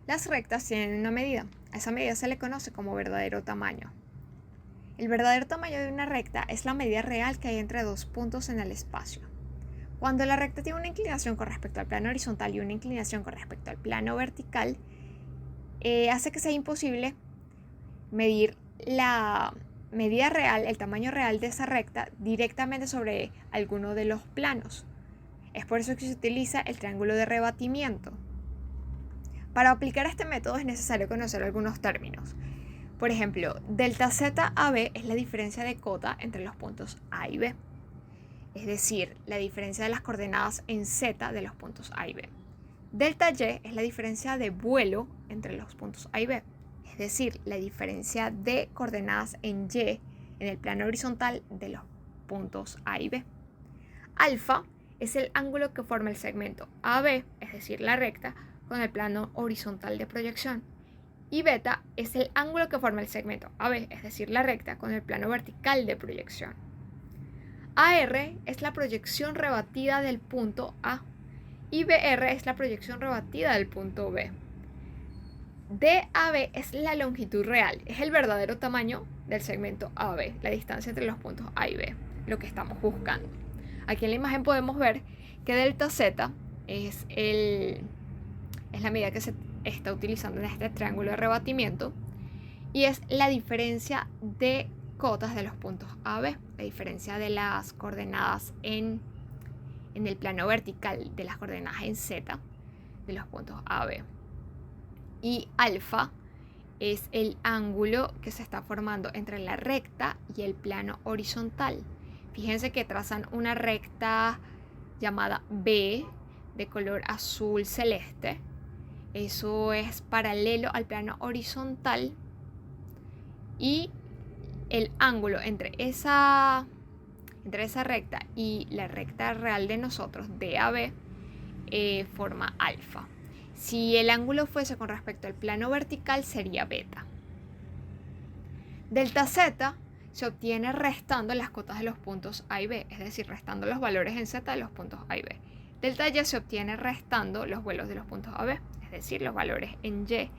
Las rectas tienen una medida. A esa medida se le conoce como verdadero tamaño. El verdadero tamaño de una recta es la medida real que hay entre dos puntos en el espacio. Cuando la recta tiene una inclinación con respecto al plano horizontal y una inclinación con respecto al plano vertical, hace que sea imposible medir la medida real, el tamaño real de esa recta directamente sobre alguno de los planos. Es por eso que se utiliza el triángulo de rebatimiento. Para aplicar este método es necesario conocer algunos términos. Por ejemplo, delta z AB es la diferencia de cota entre los puntos A y B. Es decir, la diferencia de las coordenadas en z de los puntos A y B. Delta y es la diferencia de vuelo entre los puntos A y B. Es decir, la diferencia de coordenadas en y en el plano horizontal de los puntos A y B. Alfa es el ángulo que forma el segmento AB, es decir, la recta, con el plano horizontal de proyección. Y beta es el ángulo que forma el segmento AB, es decir, la recta, con el plano vertical de proyección. AR es la proyección rebatida del punto A y BR es la proyección rebatida del punto B. DAB es la longitud real, es el verdadero tamaño del segmento AB, la distancia entre los puntos A y B, lo que estamos buscando. Aquí en la imagen podemos ver que delta Z es la medida que se está utilizando en este triángulo de rebatimiento y es la diferencia de cotas de los puntos AB, la diferencia de las coordenadas en el plano vertical de las coordenadas en Z de los puntos AB. Y alfa es el ángulo que se está formando entre la recta y el plano horizontal. Fíjense que trazan una recta llamada B de color azul celeste. Eso es paralelo al plano horizontal y el ángulo entre esa recta y la recta real de nosotros, DAB, forma alfa. Si el ángulo fuese con respecto al plano vertical, sería beta. Delta Z se obtiene restando las cotas de los puntos A y B, es decir, restando los valores en Z de los puntos A y B. Delta Y se obtiene restando los vuelos de los puntos AB, es decir, los valores en Y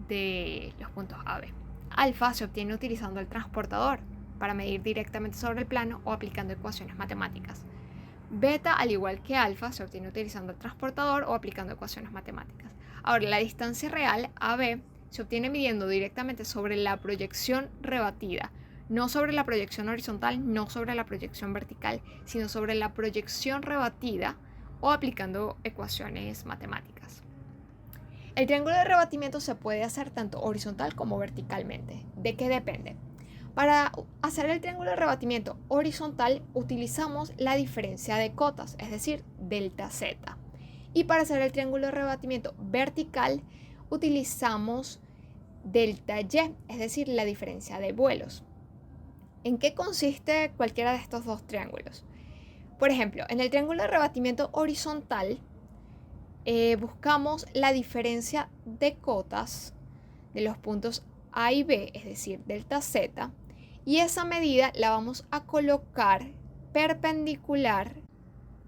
de los puntos AB. Alfa se obtiene utilizando el transportador para medir directamente sobre el plano o aplicando ecuaciones matemáticas. Beta, al igual que alfa, se obtiene utilizando el transportador o aplicando ecuaciones matemáticas. Ahora, la distancia real, AB, se obtiene midiendo directamente sobre la proyección rebatida, no sobre la proyección horizontal, no sobre la proyección vertical, sino sobre la proyección rebatida o aplicando ecuaciones matemáticas. El triángulo de rebatimiento se puede hacer tanto horizontal como verticalmente. ¿De qué depende? Para hacer el triángulo de rebatimiento horizontal utilizamos la diferencia de cotas, es decir, delta Z. Y para hacer el triángulo de rebatimiento vertical utilizamos delta Y, es decir, la diferencia de vuelos. ¿En qué consiste cualquiera de estos dos triángulos? Por ejemplo, en el triángulo de rebatimiento horizontal buscamos la diferencia de cotas de los puntos A y B, es decir, delta Z, y esa medida la vamos a colocar perpendicular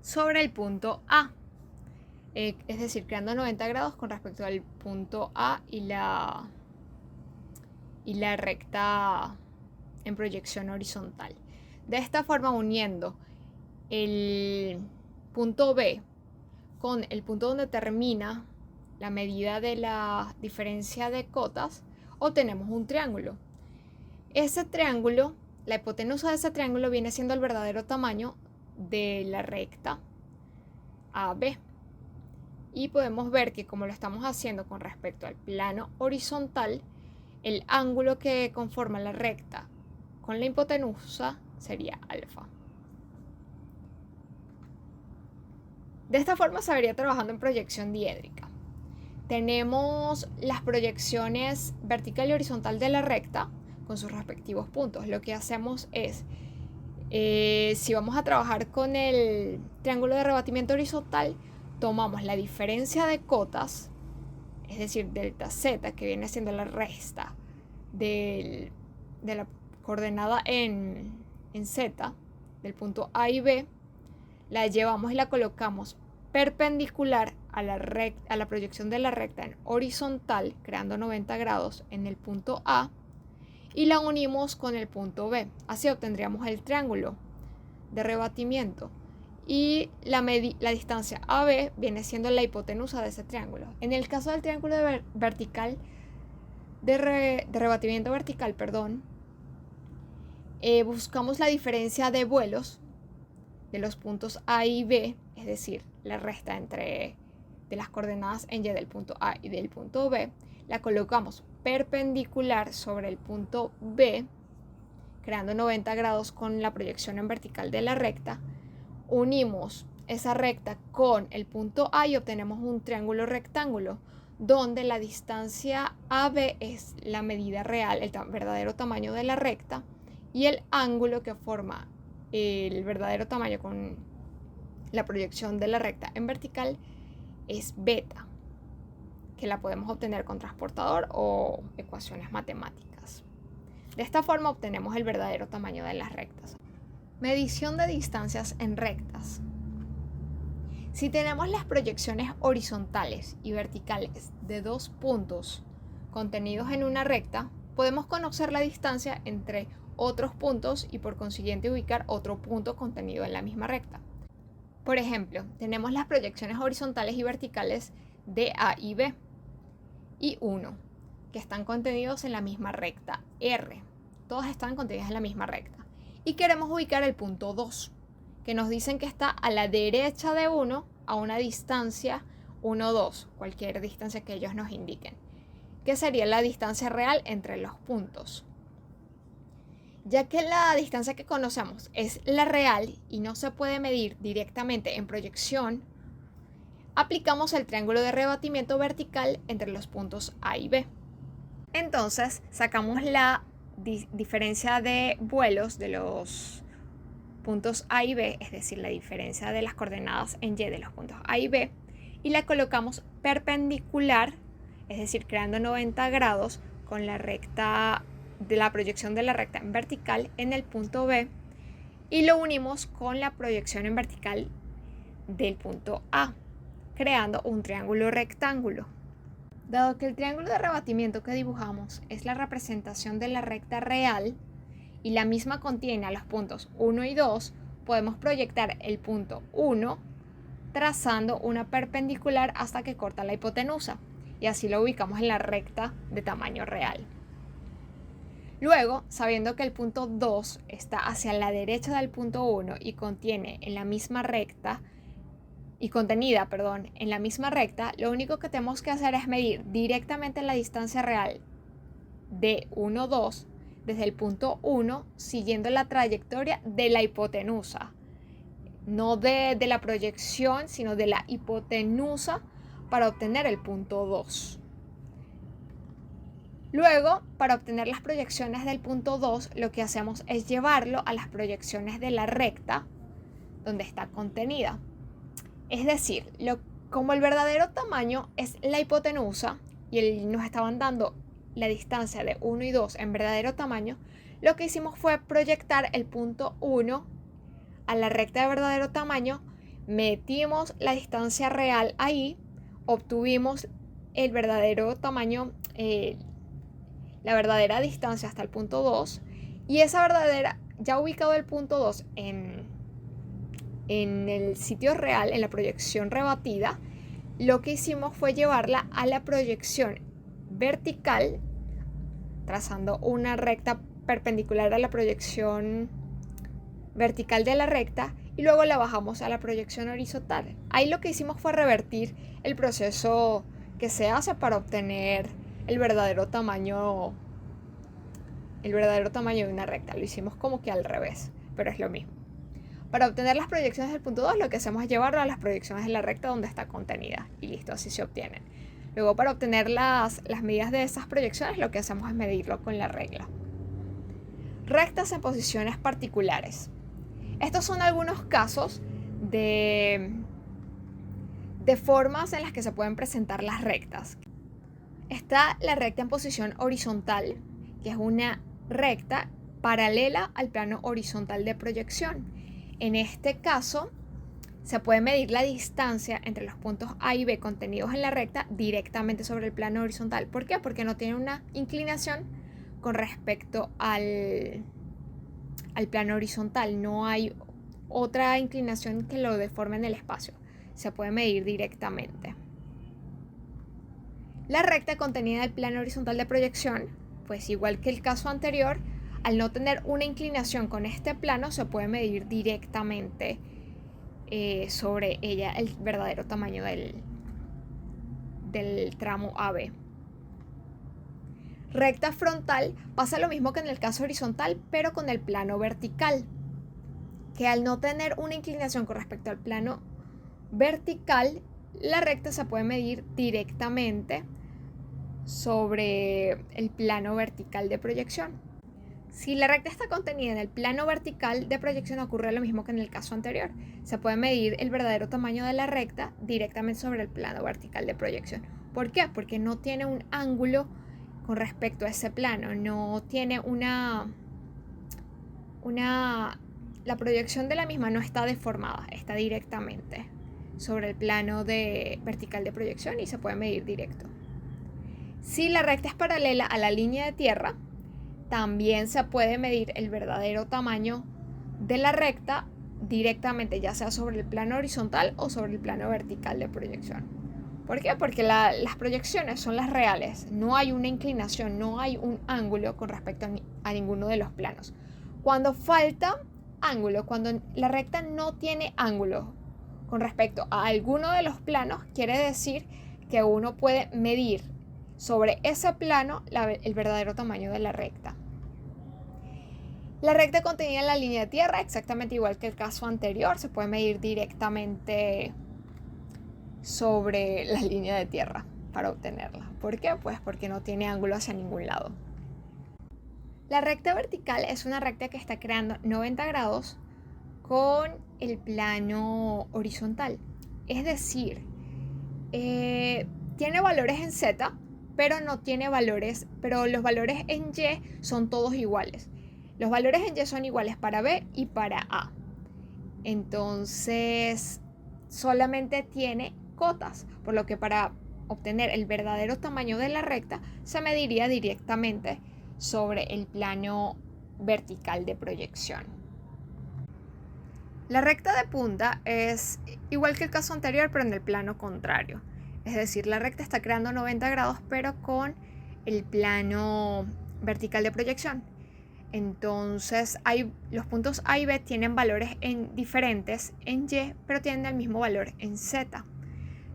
sobre el punto A, es decir, creando 90 grados con respecto al punto A y la recta en proyección horizontal. De esta forma, uniendo el punto B con el punto donde termina la medida de la diferencia de cotas, obtenemos un triángulo. Ese triángulo, la hipotenusa de ese triángulo viene siendo el verdadero tamaño de la recta AB. Y podemos ver que como lo estamos haciendo con respecto al plano horizontal, el ángulo que conforma la recta con la hipotenusa sería alfa. De esta forma se vería trabajando en proyección diédrica. Tenemos las proyecciones vertical y horizontal de la recta con sus respectivos puntos. Lo que hacemos es, si vamos a trabajar con el triángulo de rebatimiento horizontal, tomamos la diferencia de cotas, es decir, delta Z, que viene siendo la resta de la coordenada en Z, del punto A y B, la llevamos y la colocamos perpendicular a la proyección de la recta en horizontal, creando 90 grados en el punto A, y la unimos con el punto B. Así obtendríamos el triángulo de rebatimiento. Y la distancia AB viene siendo la hipotenusa de ese triángulo. En el caso del triángulo de rebatimiento vertical, buscamos la diferencia de vuelos de los puntos A y B, es decir, la resta de las coordenadas en Y del punto A y del punto B, la colocamos perpendicular sobre el punto B, creando 90 grados con la proyección en vertical de la recta. Unimos esa recta con el punto A y obtenemos un triángulo rectángulo, donde la distancia AB es la medida real, el verdadero tamaño de la recta, y el ángulo que forma el verdadero tamaño con la proyección de la recta en vertical es beta, que la podemos obtener con transportador o ecuaciones matemáticas. De esta forma obtenemos el verdadero tamaño de las rectas. Medición de distancias en rectas. Si tenemos las proyecciones horizontales y verticales de dos puntos contenidos en una recta, podemos conocer la distancia entre otros puntos y por consiguiente ubicar otro punto contenido en la misma recta. Por ejemplo, tenemos las proyecciones horizontales y verticales de A y B y 1, que están contenidos en la misma recta R. Todas están contenidas en la misma recta. Y queremos ubicar el punto 2, que nos dicen que está a la derecha de 1 a una distancia 1, 2, cualquier distancia que ellos nos indiquen, que sería la distancia real entre los puntos. Ya que la distancia que conocemos es la real y no se puede medir directamente en proyección, aplicamos el triángulo de rebatimiento vertical entre los puntos A y B. Entonces sacamos la diferencia de vuelos de los puntos A y B, es decir, la diferencia de las coordenadas en Y de los puntos A y B, y la colocamos perpendicular, es decir, creando 90 grados con la recta de la proyección de la recta en vertical en el punto B, y lo unimos con la proyección en vertical del punto A, creando un triángulo rectángulo. Dado que el triángulo de rebatimiento que dibujamos es la representación de la recta real y la misma contiene a los puntos 1 y 2, podemos proyectar el punto 1 trazando una perpendicular hasta que corta la hipotenusa, y así lo ubicamos en la recta de tamaño real. Luego, sabiendo que el punto 2 está hacia la derecha del punto 1 y contenida en la misma recta, lo único que tenemos que hacer es medir directamente la distancia real de 1, 2 desde el punto 1 siguiendo la trayectoria de la hipotenusa, no de la proyección, sino de la hipotenusa para obtener el punto 2. Luego, para obtener las proyecciones del punto 2, lo que hacemos es llevarlo a las proyecciones de la recta donde está contenida. Es decir, como el verdadero tamaño es la hipotenusa y nos estaban dando la distancia de 1 y 2 en verdadero tamaño, lo que hicimos fue proyectar el punto 1 a la recta de verdadero tamaño, metimos la distancia real ahí, obtuvimos el verdadero tamaño, la verdadera distancia hasta el punto 2, y esa verdadera, ya ubicado el punto 2 en el sitio real, en la proyección rebatida, lo que hicimos fue llevarla a la proyección vertical, trazando una recta perpendicular a la proyección vertical de la recta, y luego la bajamos a la proyección horizontal. Ahí lo que hicimos fue revertir el proceso que se hace para obtener el verdadero tamaño de una recta. Lo hicimos como que al revés, pero es lo mismo. Para obtener las proyecciones del punto 2, lo que hacemos es llevarlo a las proyecciones de la recta donde está contenida, y listo, así se obtienen. Luego, para obtener las medidas de esas proyecciones, lo que hacemos es medirlo con la regla. Rectas en posiciones particulares. Estos son algunos casos de formas en las que se pueden presentar las rectas. Está la recta en posición horizontal, que es una recta paralela al plano horizontal de proyección. En este caso, se puede medir la distancia entre los puntos A y B contenidos en la recta directamente sobre el plano horizontal. ¿Por qué? Porque no tiene una inclinación con respecto al plano horizontal. No hay otra inclinación que lo deforme en el espacio. Se puede medir directamente. La recta contenida en el plano horizontal de proyección, pues igual que el caso anterior, al no tener una inclinación con este plano, se puede medir directamente sobre ella el verdadero tamaño del tramo AB. Recta frontal pasa lo mismo que en el caso horizontal, pero con el plano vertical, que al no tener una inclinación con respecto al plano vertical, la recta se puede medir directamente sobre el plano vertical de proyección. Si la recta está contenida en el plano vertical de proyección, ocurre lo mismo que en el caso anterior. Se puede medir el verdadero tamaño de la recta directamente sobre el plano vertical de proyección. ¿Por qué? Porque no tiene un ángulo con respecto a ese plano, no tiene la proyección de la misma no está deformada, está directamente sobre el plano vertical de proyección y se puede medir directo. Si la recta es paralela a la línea de tierra, también se puede medir el verdadero tamaño de la recta directamente, ya sea sobre el plano horizontal o sobre el plano vertical de proyección. ¿Por qué? Porque las proyecciones son las reales, no hay una inclinación, no hay un ángulo con respecto a ninguno de los planos. Cuando falta ángulo, cuando la recta no tiene ángulo con respecto a alguno de los planos, quiere decir que uno puede medir sobre ese plano el verdadero tamaño de la recta. La recta contenida en la línea de tierra, exactamente igual que el caso anterior, se puede medir directamente sobre la línea de tierra para obtenerla. ¿Por qué? Pues porque no tiene ángulo hacia ningún lado. La recta vertical es una recta que está creando 90 grados con el plano horizontal. Es decir, tiene valores en Z, pero no tiene valores, pero los valores en Y son todos iguales. Los valores en Y son iguales para B y para A. Entonces, solamente tiene cotas, por lo que para obtener el verdadero tamaño de la recta se mediría directamente sobre el plano vertical de proyección. La recta de punta es igual que el caso anterior, pero en el plano contrario. Es decir, la recta está creando 90 grados, pero con el plano vertical de proyección. Entonces, los puntos A y B tienen valores diferentes en Y, pero tienen el mismo valor en Z,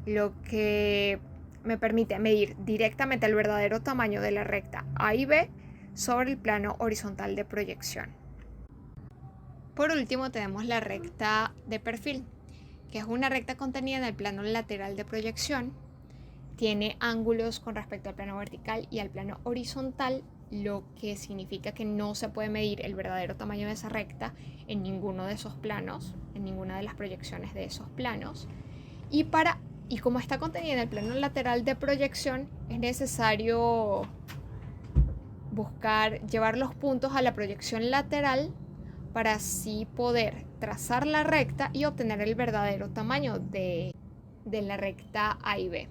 lo que me permite medir directamente el verdadero tamaño de la recta A y B sobre el plano horizontal de proyección. Por último, tenemos la recta de perfil, que es una recta contenida en el plano lateral de proyección. Tiene ángulos con respecto al plano vertical y al plano horizontal, lo que significa que no se puede medir el verdadero tamaño de esa recta en ninguno de esos planos, en ninguna de las proyecciones de esos planos. Y como está contenida en el plano lateral de proyección, es necesario llevar los puntos a la proyección lateral para así poder trazar la recta y obtener el verdadero tamaño de la recta A y B.